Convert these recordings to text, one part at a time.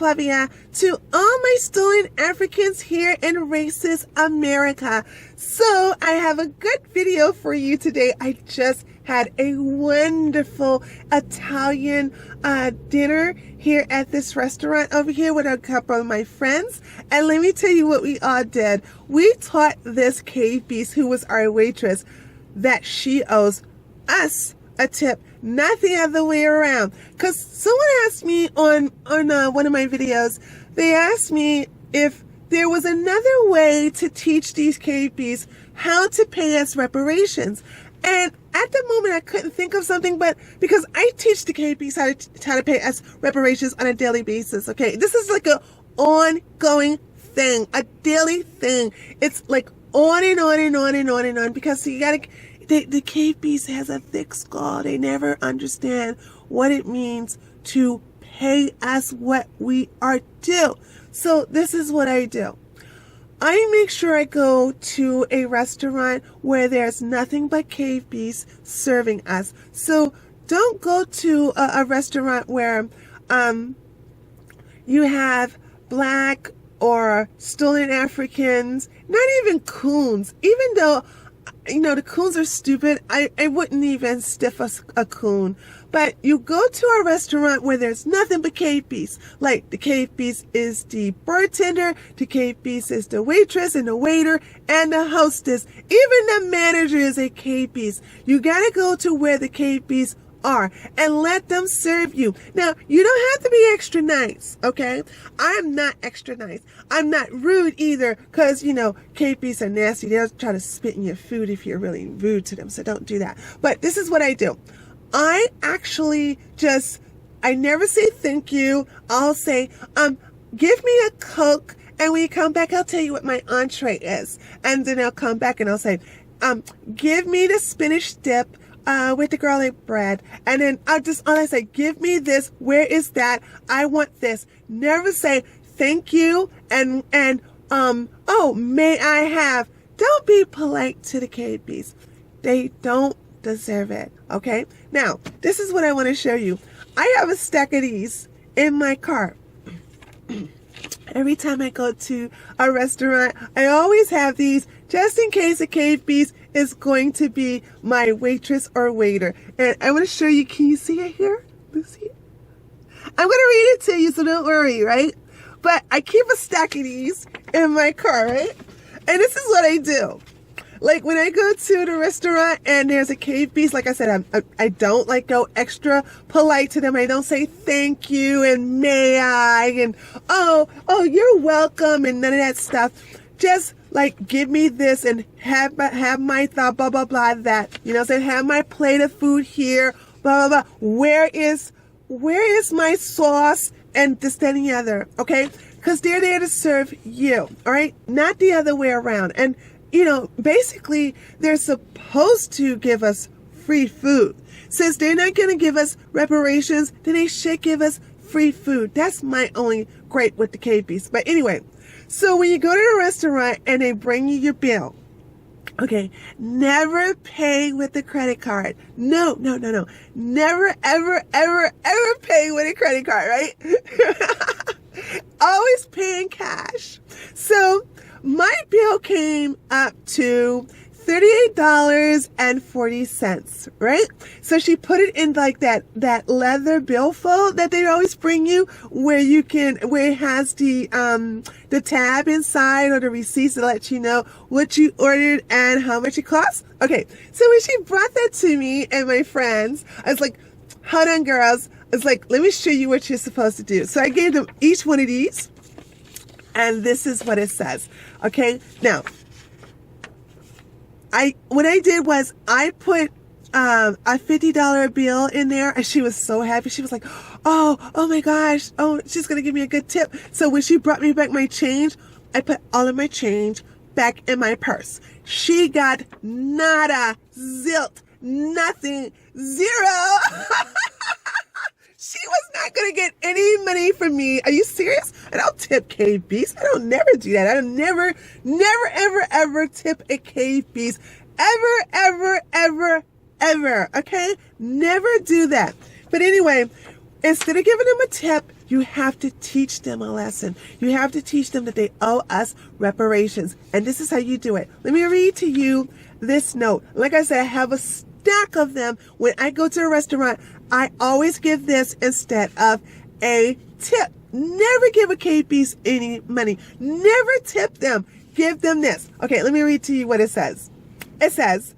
Kwabia to all my stolen Africans here in racist America. So I have a good video for you today. I just had a wonderful Italian dinner here at this restaurant over here with a couple of my friends. And let me tell you what we all did. We taught this cave beast, who was our waitress, that she owes us a tip, not the other way around. Because someone asked me on one of my videos, they asked me if there was another way to teach these cave beasts how to pay us reparations. And at the moment, I couldn't think of something, but because I teach the cave beasts how to pay us reparations on a daily basis, okay? This is like a ongoing thing, a daily thing. It's like on and on and on and on and on, because you gotta, the cave beast has a thick skull. They never understand what it means to pay us what we are due. So this is what I do. I make sure I go to a restaurant where there's nothing but cave beasts serving us. So don't go to a restaurant where you have black or stolen Africans, not even coons. Even though, you know, the coons are stupid, I wouldn't even stiff a coon. But you go to a restaurant where there's nothing but cave beasts. Like the cave beast is the bartender, the cave beast is the waitress and the waiter and the hostess. Even the manager is a cave beast. You gotta go to where the cave beasts are and let them serve you. Now, you don't have to be extra nice, okay? I'm not extra nice. I'm not rude either, because, you know, cave beasts are nasty. They'll try to spit in your food if you're really rude to them, so don't do that. But this is what I do. I actually I never say thank you. I'll say, give me a Coke, and when you come back, I'll tell you what my entree is. And then I'll come back and I'll say, give me the spinach dip with the garlic bread. And then all I say, give me this. Where is that? I want this. Never say thank you and oh, may I have. Don't be polite to the cave beasts. They don't deserve it. Okay? Now, this is what I want to show you. I have a stack of these in my car. Every time I go to a restaurant, I always have these just in case a cave beast is going to be my waitress or waiter. And I want to show you. Can you see it here? See it? I'm going to read it to you, so don't worry, right? But I keep a stack of these in my car, right? And this is what I do. Like when I go to the restaurant and there's a cave beast, like I said, I don't like go extra polite to them. I don't say thank you and may I and oh, you're welcome and none of that stuff. Just like give me this and have my thought, blah, blah, blah, that. You know, say have my plate of food here, blah, blah, blah. Where is my sauce and this, that, and the other, okay? Because they're there to serve you, all right? Not the other way around. And you know, basically, they're supposed to give us free food. Since they're not going to give us reparations, then they should give us free food. That's my only gripe with the cave beasts. But anyway, so when you go to a restaurant and they bring you your bill, okay, never pay with a credit card. No. Never, ever, ever, ever pay with a credit card, right? Always pay in cash. So my bill came up to $38.40, right? So she put it in like that leather billfold that they always bring you, where it has the tab inside or the receipts to let you know what you ordered and how much it costs. Okay, so when she brought that to me and my friends, I was like, hold on, girls. It's like, let me show you what you're supposed to do. So I gave them each one of these, and this is what it says. Okay, now, what I did was I put a $50 bill in there, and she was so happy. She was like, oh my gosh, she's gonna give me a good tip. So when she brought me back my change, I put all of my change back in my purse. She got nada, zilt, nothing, zero. She was not going to get any money from me. Are you serious? I don't tip cave beasts. I don't never do that. I don't never, ever, ever tip a cave beast. Ever, ever, ever, ever. Okay? Never do that. But anyway, Instead of giving them a tip, you have to teach them a lesson. You have to teach them that they owe us reparations. And this is how you do it. Let me read to you this note. Like I said, I have a stack of them. When I go to a restaurant, I always give this instead of a tip. Never give a KB's any money. Never tip them. Give them this. Okay, let me read to you what it says. It says,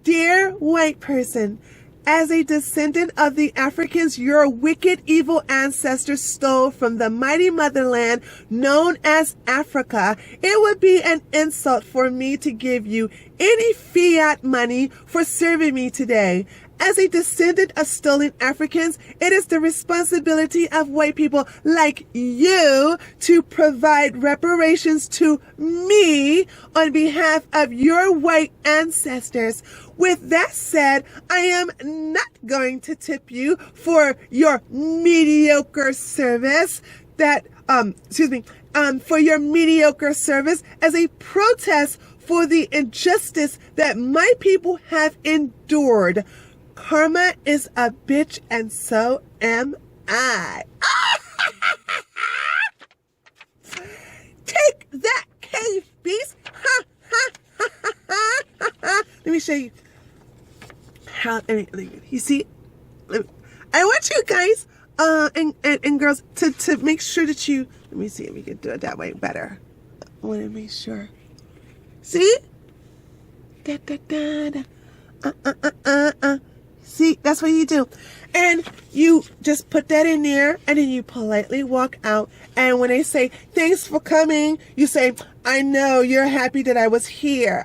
"Dear white person, as a descendant of the Africans your wicked, evil ancestors stole from the mighty motherland known as Africa, it would be an insult for me to give you any fiat money for serving me today. As a descendant of stolen Africans, it is the responsibility of white people like you to provide reparations to me on behalf of your white ancestors. With that said, I am not going to tip you for your mediocre service for your mediocre service as a protest for the injustice that my people have endured. Karma is a bitch, and so am I." Take that, cave beast. Ha, ha, ha, ha, ha, ha. Let me show you how, you see, I want you guys, and girls to make sure that you, let me see if we can do it that way better. I want to make sure. See? Da, da, da, da. See, that's what you do. And you just put that in there, and then you politely walk out. And when they say, "Thanks for coming," you say, "I know you're happy that I was here."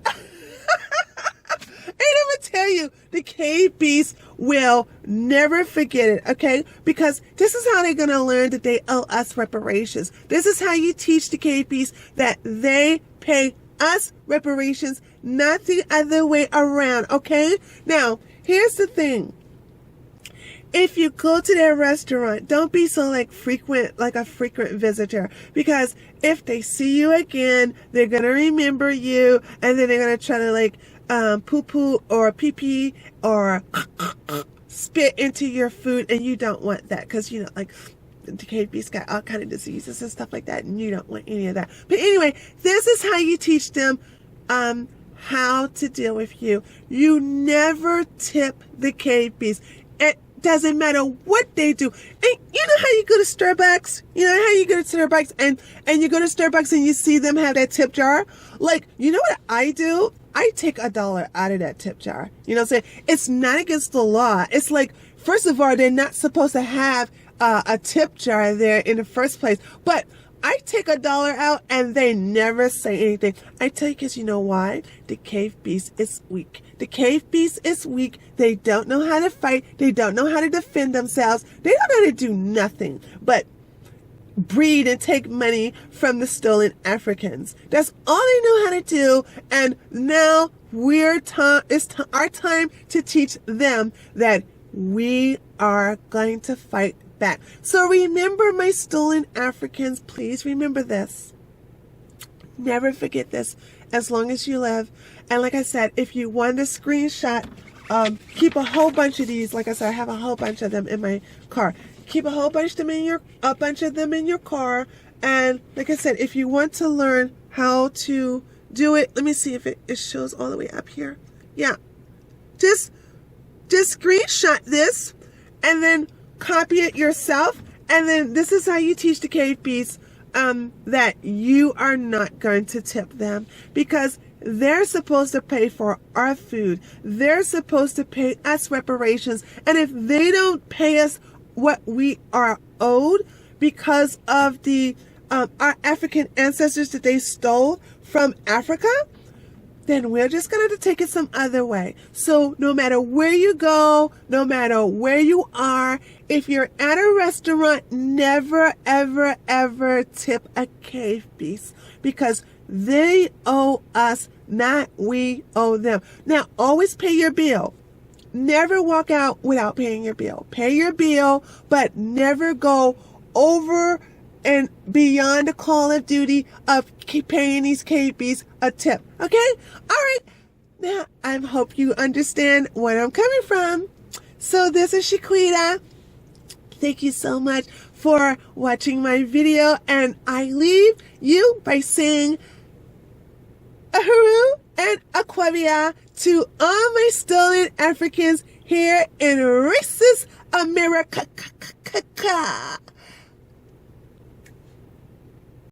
And I'm going to tell you, the cave beasts will never forget it, okay? Because this is how they're going to learn that they owe us reparations. This is how you teach the cave beasts that they pay us reparations, not the other way around, okay? Now, here's the thing. If you go to their restaurant, don't be so like a frequent visitor, because if they see you again, they're going to remember you, and then they're going to try to like poo-poo or pee-pee or spit into your food, and you don't want that, because you know, like, the cave beast got all kind of diseases and stuff like that, and you don't want any of that. But anyway, this is how you teach them how to deal with you. You never tip the cave beast. It doesn't matter what they do. And you know how you go to Starbucks? You know how you go to Starbucks and you go to Starbucks and you see them have that tip jar? Like, you know what I do? I take $1 out of that tip jar. You know what I'm saying? It's not against the law. It's like, first of all, they're not supposed to have a tip jar there in the first place. But I take $1 out and they never say anything. I tell you, because you know why? The cave beast is weak. The cave beast is weak. They don't know how to fight. They don't know how to defend themselves. They don't know how to do nothing but breed and take money from the stolen Africans. That's all they know how to do. And now it's our time to teach them that we are going to fight back. So remember, my stolen Africans, please remember this. Never forget this as long as you live. And like I said, if you want a screenshot, keep a whole bunch of these. Like I said, I have a whole bunch of them in my car. Keep a whole bunch of them in your car. And like I said, if you want to learn how to do it, let me see if it shows all the way up here. Yeah. Just screenshot this and then copy it yourself. And then this is how you teach the cave beasts that you are not going to tip them, because they're supposed to pay for our food. They're supposed to pay us reparations. And if they don't pay us what we are owed because of our African ancestors that they stole from Africa, then we're just going to take it some other way. So no matter where you go, no matter where you are, if you're at a restaurant, never, ever, ever tip a cave beast, because they owe us, not we owe them. Now, always pay your bill. Never walk out without paying your bill. Pay your bill, but never go over and beyond the call of duty of paying these cave beasts a tip. Okay? All right. Now, I hope you understand where I'm coming from. So this is Shaquita. thank you so much for watching my video, and I leave you by saying Ahuru and Aquavia to all my stolen Africans here in racist America.